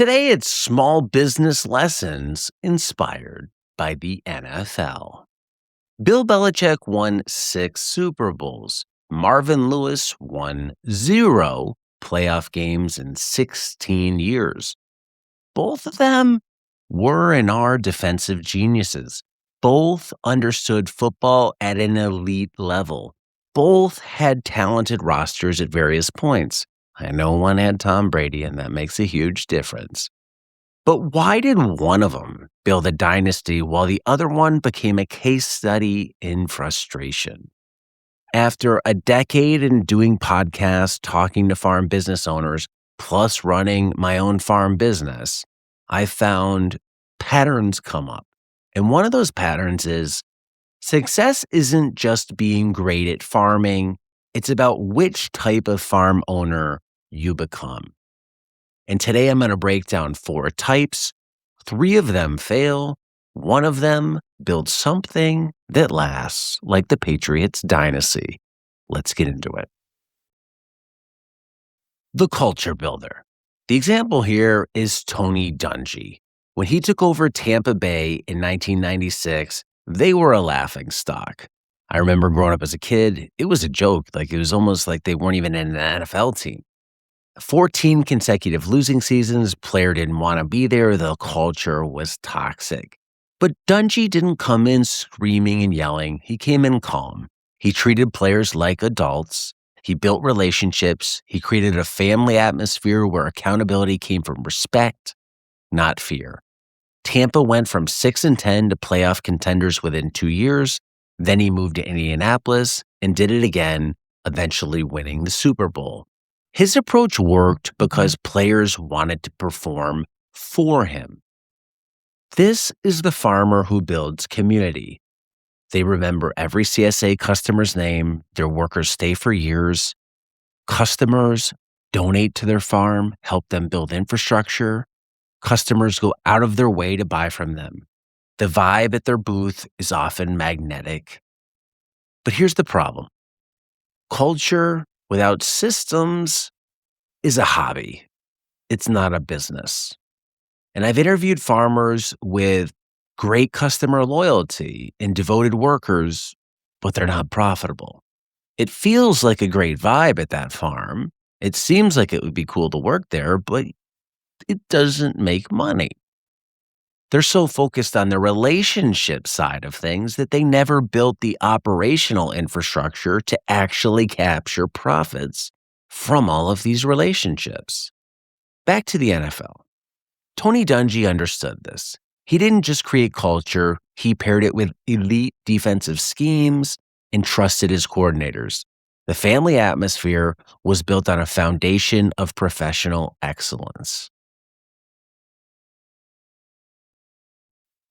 Today, it's small business lessons inspired by the NFL. Bill Belichick won 6 Super Bowls. Marvin Lewis won 0 playoff games in 16 years. Both of them were and are defensive geniuses. Both understood football at an elite level. Both had talented rosters at various points. I know one had Tom Brady, and that makes a huge difference. But why did one of them build a dynasty while the other one became a case study in frustration? After a decade in doing podcasts, talking to farm business owners, plus running my own farm business, I found patterns come up. And one of those patterns is success isn't just being great at farming, it's about which type of farm owner you become. And today I'm going to break down 4 types. 3 of them fail. 1 of them builds something that lasts, like the Patriots dynasty. Let's get into it. The culture builder. The example here is Tony Dungy. When he took over Tampa Bay in 1996, they were a laughing stock. I remember growing up as a kid, it was a joke. It was almost like they weren't even an NFL team. 14 consecutive losing seasons, player didn't want to be there, the culture was toxic. But Dungy didn't come in screaming and yelling, he came in calm. He treated players like adults, he built relationships, he created a family atmosphere where accountability came from respect, not fear. Tampa went from 6-10 to playoff contenders within 2 years, then he moved to Indianapolis and did it again, eventually winning the Super Bowl. His approach worked because players wanted to perform for him. This is the farmer who builds community. They remember every CSA customer's name. Their workers stay for years. Customers donate to their farm, help them build infrastructure. Customers go out of their way to buy from them. The vibe at their booth is often magnetic. But here's the problem. Culture without systems is a hobby. It's not a business. And I've interviewed farmers with great customer loyalty and devoted workers, but they're not profitable. It feels like a great vibe at that farm. It seems like it would be cool to work there, but it doesn't make money. They're so focused on the relationship side of things that they never built the operational infrastructure to actually capture profits from all of these relationships. Back to the NFL. Tony Dungy understood this. He didn't just create culture, he paired it with elite defensive schemes and trusted his coordinators. The family atmosphere was built on a foundation of professional excellence.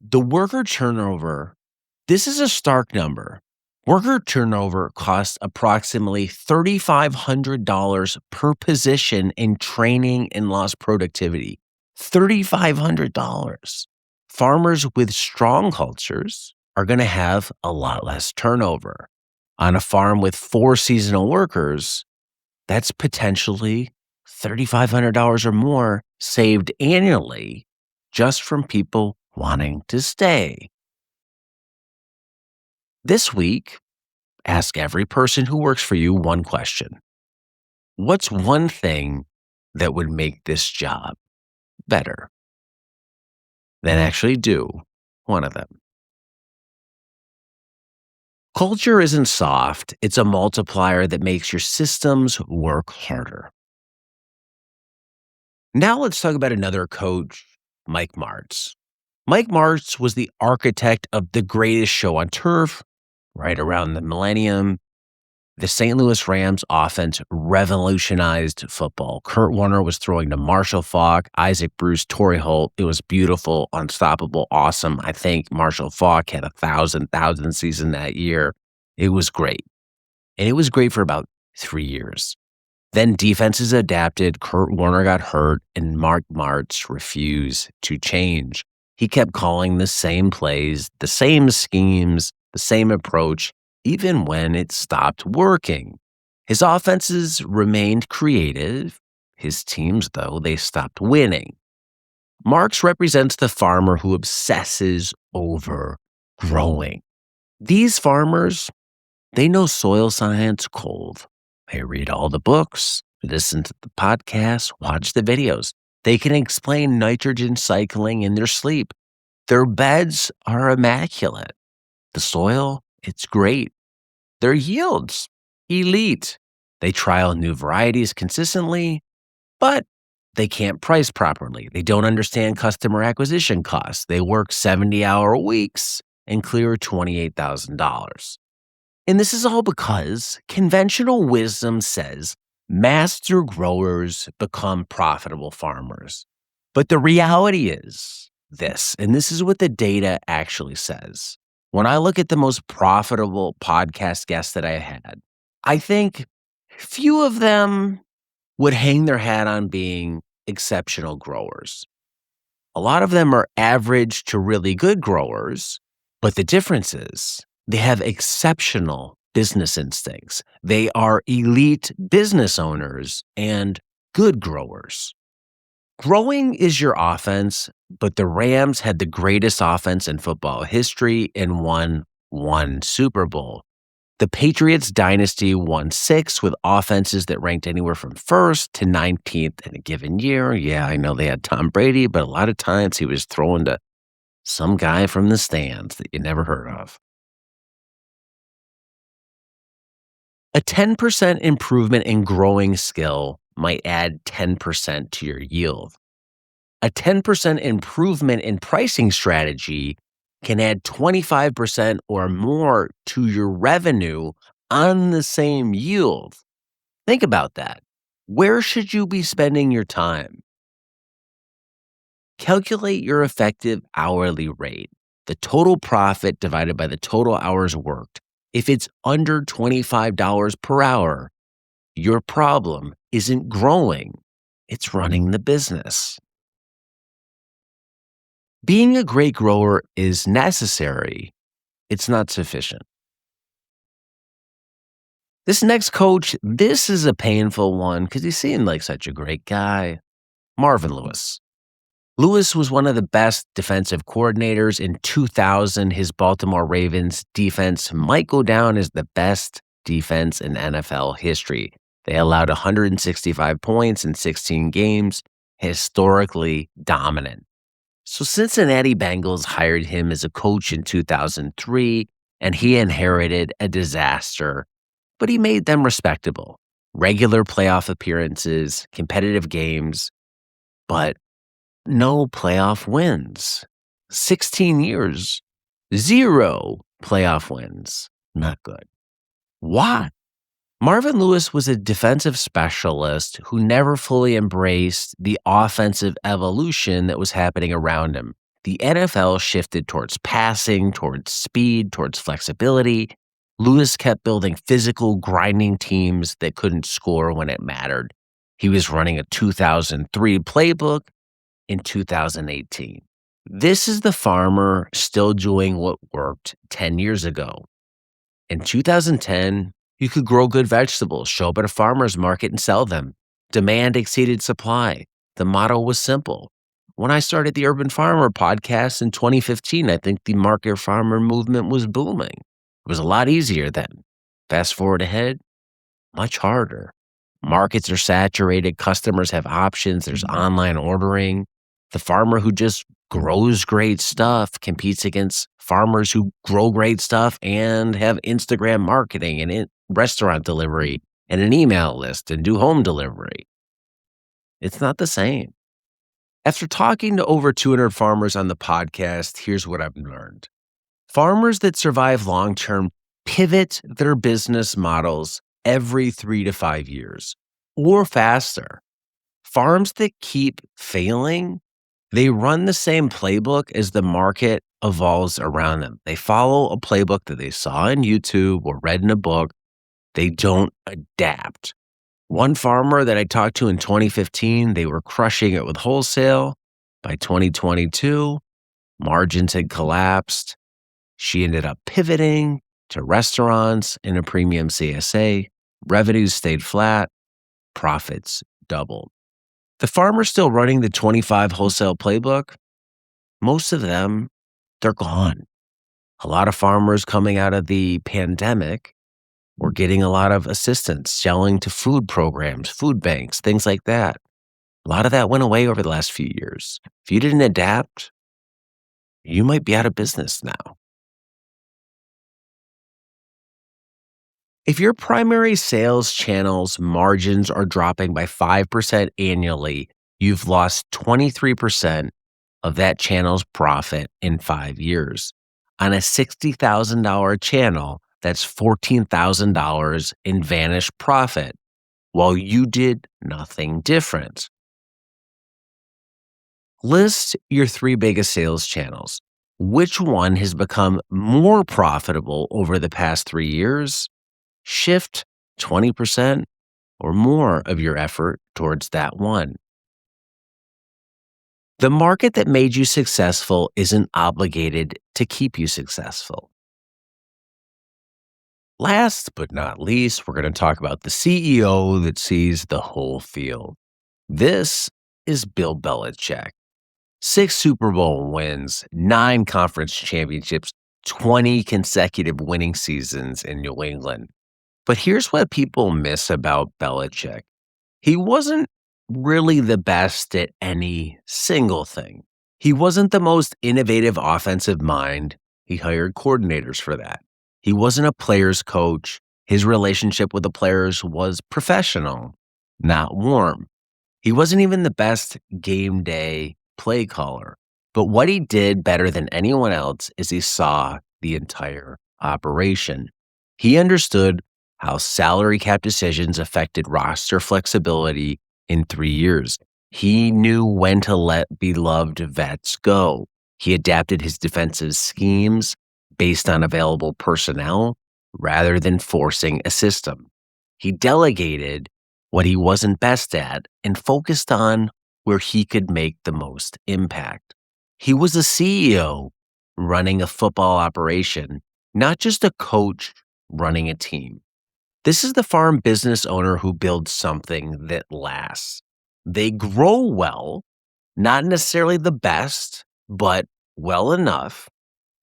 The worker turnover, this is a stark number. Worker turnover costs approximately $3,500 per position in training and lost productivity. $3,500. Farmers with strong cultures are going to have a lot less turnover. On a farm with 4 seasonal workers, that's potentially $3,500 or more saved annually just from people wanting to stay. This week, ask every person who works for you one question. What's one thing that would make this job better? Then actually do one of them. Culture isn't soft. It's a multiplier that makes your systems work harder. Now let's talk about another coach, Mike Martz. Mike Martz was the architect of the greatest show on turf right around the millennium. The St. Louis Rams offense revolutionized football. Kurt Warner was throwing to Marshall Faulk, Isaac Bruce, Torrey Holt. It was beautiful, unstoppable, awesome. I think Marshall Faulk had 1,000 season that year. It was great. And it was great for about 3 years. Then defenses adapted, Kurt Warner got hurt, and Mark Martz refused to change. He kept calling the same plays, the same schemes, the same approach, even when it stopped working. His offenses remained creative. His teams, though, they stopped winning. Marx represents the farmer who obsesses over growing. These farmers, they know soil science cold. They read all the books, listen to the podcasts, watch the videos. They can explain nitrogen cycling in their sleep. Their beds are immaculate. The soil, it's great. Their yields, elite. They trial new varieties consistently, but they can't price properly. They don't understand customer acquisition costs. They work 70-hour weeks and clear $28,000. And this is all because conventional wisdom says master growers become profitable farmers. But the reality is this, and this is what the data actually says. When I look at the most profitable podcast guests that I had, I think few of them would hang their hat on being exceptional growers. A lot of them are average to really good growers, but the difference is they have exceptional business instincts. They are elite business owners and good growers. Growing is your offense, but the Rams had the greatest offense in football history and won one Super Bowl. The Patriots dynasty won 6 with offenses that ranked anywhere from 1st to 19th in a given year. Yeah, I know they had Tom Brady, but a lot of times he was throwing to some guy from the stands that you never heard of. A 10% improvement in growing skill might add 10% to your yield. A 10% improvement in pricing strategy can add 25% or more to your revenue on the same yield. Think about that. Where should you be spending your time? Calculate your effective hourly rate, the total profit divided by the total hours worked. If it's under $25 per hour, your problem isn't growing, it's running the business. Being a great grower is necessary. It's not sufficient. This next coach, this is a painful one because he seemed like such a great guy. Marvin Lewis. Lewis was one of the best defensive coordinators. In 2000, his Baltimore Ravens defense might go down as the best defense in NFL history. They allowed 165 points in 16 games, historically dominant. So Cincinnati Bengals hired him as a coach in 2003, and he inherited a disaster, but he made them respectable. Regular playoff appearances, competitive games, but no playoff wins. 16 years, 0 playoff wins. Not good. Why? Marvin Lewis was a defensive specialist who never fully embraced the offensive evolution that was happening around him. The NFL shifted towards passing, towards speed, towards flexibility. Lewis kept building physical, grinding teams that couldn't score when it mattered. He was running a 2003 playbook in 2018. This is the farmer still doing what worked 10 years ago. In 2010, you could grow good vegetables, show up at a farmer's market and sell them. Demand exceeded supply. The motto was simple. When I started the Urban Farmer podcast in 2015, I think the market farmer movement was booming. It was a lot easier then. Fast forward ahead, much harder. Markets are saturated. Customers have options. There's online ordering. The farmer who just grows great stuff competes against farmers who grow great stuff and have Instagram marketing and restaurant delivery and an email list and do home delivery. It's not the same. After talking to over 200 farmers on the podcast, here's what I've learned. Farmers that survive long-term pivot their business models every 3 to 5 years or faster. Farms that keep failing, they run the same playbook as the market evolves around them. They follow a playbook that they saw on YouTube or read in a book. They don't adapt. One farmer that I talked to in 2015, they were crushing it with wholesale. By 2022, margins had collapsed. She ended up pivoting to restaurants in a premium CSA. Revenues stayed flat. Profits doubled. The farmers still running the 25 wholesale playbook, most of them, they're gone. A lot of farmers coming out of the pandemic were getting a lot of assistance, selling to food programs, food banks, things like that. A lot of that went away over the last few years. If you didn't adapt, you might be out of business now. If your primary sales channel's margins are dropping by 5% annually, you've lost 23% of that channel's profit in 5 years. On a $60,000 channel, that's $14,000 in vanished profit, while you did nothing different. List your three biggest sales channels. Which one has become more profitable over the past 3 years? Shift 20% or more of your effort towards that one. The market that made you successful isn't obligated to keep you successful. Last but not least, we're going to talk about the CEO that sees the whole field. This is Bill Belichick. 6 Super Bowl wins, 9 conference championships, 20 consecutive winning seasons in New England. But here's what people miss about Belichick. He wasn't really the best at any single thing. He wasn't the most innovative offensive mind. He hired coordinators for that. He wasn't a player's coach. His relationship with the players was professional, not warm. He wasn't even the best game day play caller. But what he did better than anyone else is he saw the entire operation. He understood how salary cap decisions affected roster flexibility in 3 years. He knew when to let beloved vets go. He adapted his defensive schemes based on available personnel rather than forcing a system. He delegated what he wasn't best at and focused on where he could make the most impact. He was a CEO running a football operation, not just a coach running a team. This is the farm business owner who builds something that lasts. They grow well, not necessarily the best, but well enough.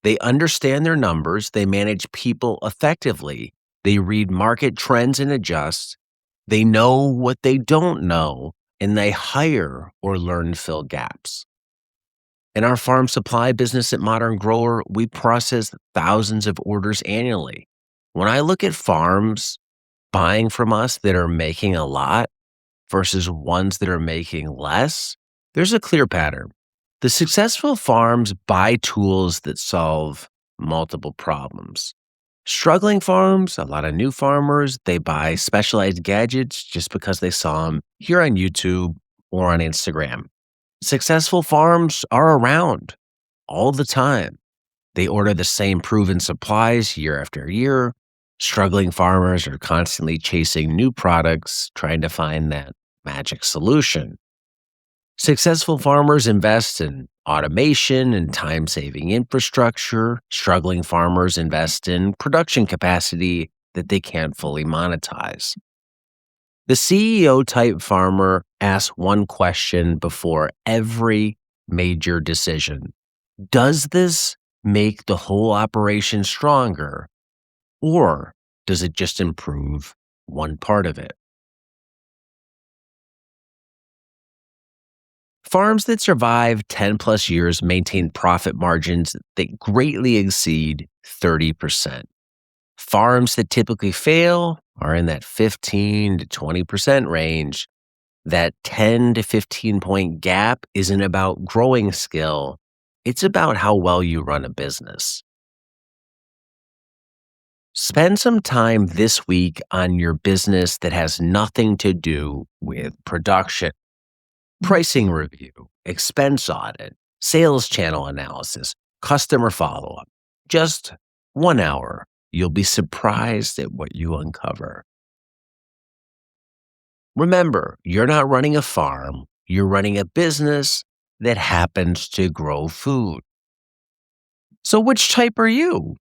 They understand their numbers. They manage people effectively. They read market trends and adjust. They know what they don't know, and they hire or learn to fill gaps. In our farm supply business at Modern Grower, we process thousands of orders annually. When I look at farms buying from us that are making a lot versus ones that are making less, there's a clear pattern. The successful farms buy tools that solve multiple problems. Struggling farms, a lot of new farmers, they buy specialized gadgets just because they saw them here on YouTube or on Instagram. Successful farms are around all the time. They order the same proven supplies year after year. Struggling farmers are constantly chasing new products, trying to find that magic solution. Successful farmers invest in automation and time-saving infrastructure. Struggling farmers invest in production capacity that they can't fully monetize. The CEO-type farmer asks one question before every major decision. Does this make the whole operation stronger, or does it just improve one part of it? Farms that survive 10 plus years maintain profit margins that greatly exceed 30%. Farms that typically fail are in that 15 to 20% range. That 10 to 15 point gap isn't about growing skill. It's about how well you run a business. Spend some time this week on your business that has nothing to do with production. Pricing review, expense audit, sales channel analysis, customer follow-up. Just 1 hour. You'll be surprised at what you uncover. Remember, you're not running a farm. You're running a business that happens to grow food. So which type are you?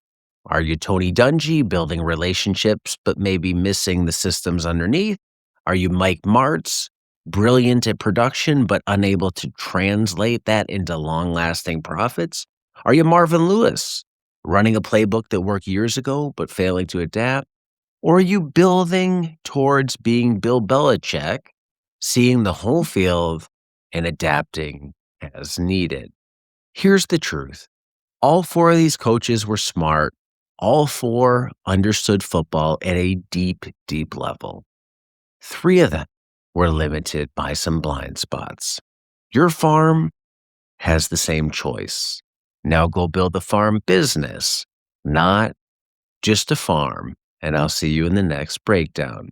Are you Tony Dungy, building relationships but maybe missing the systems underneath? Are you Mike Martz, Brilliant at production, but unable to translate that into long lasting profits? Are you Marvin Lewis, running a playbook that worked years ago, but failing to adapt? Or are you building towards being Bill Belichick, seeing the whole field and adapting as needed? Here's the truth. All four of these coaches were smart. All four understood football at a deep, deep level. Three of them were limited by some blind spots. Your farm has the same choice. Now go build a farm business, not just a farm. And I'll see you in the next breakdown.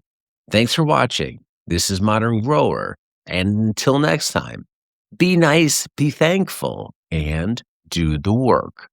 Thanks for watching. This is Modern Grower. And until next time, be nice, be thankful, and do the work.